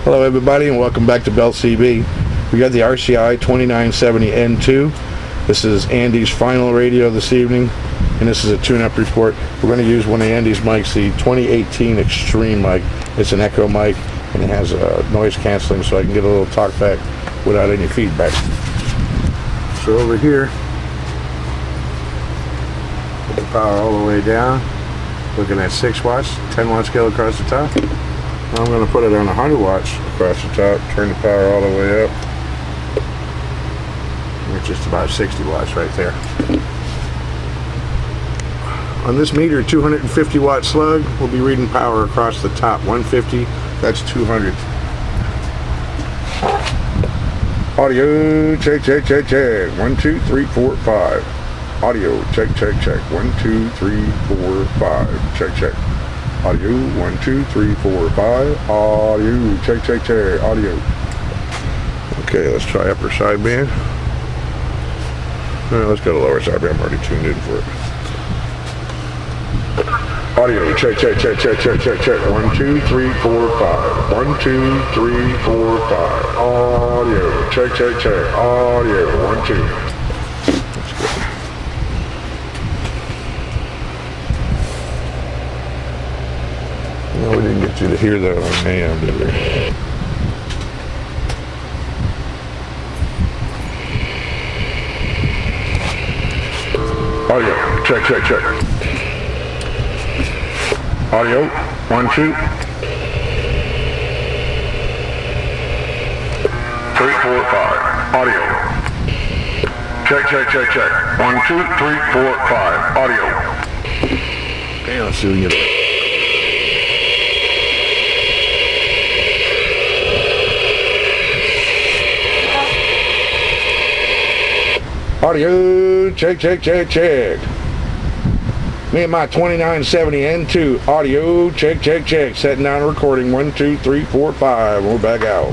Hello everybody and welcome back to Belt CB. We got the RCI-2970N2. This is Andy's final radio this evening, and this is a tune-up report. We're going to use one of Andy's mics, the 2018 Extreme mic. It's an echo mic and it has noise canceling, so I can get a little talk back without any feedback. So over here, put the power all the way down. Looking at 6 watts, 10 watts scale across the top. I'm going to put it on 100 watts across the top, turn the power all the way up. It's just about 60 watts right there. On this meter, 250 watt slug, we'll be reading power across the top. 150, that's 200. Audio, check, check, check, check. 1, 2, 3, 4, 5. Audio, check, check, check. 1, 2, 3, 4, 5. Check, check. Audio, 1, 2, 3, 4, 5. Audio, check, check, check. Audio. Okay, let's try upper sideband. Let's go to lower sideband. I'm already tuned in for it. Audio, check, check, check, check, check, check, check. 1, 2, 3, 4, 5. 1, 2, 3, 4, 5. Audio, check, check, check. Audio, 1, 2. No, we didn't get you to hear that on AM, did we? Audio, check, check, check. Audio, 1, 2. 3, 4, 5. Audio. Check, check, check, check. 1, 2, 3, 4, 5. Audio. Okay, let's see what we get. Audio, check, check, check, check. Me and my 2970N2. Audio, check, check, check. Setting down recording. 1, 2, 3, 4, 5. We're back out.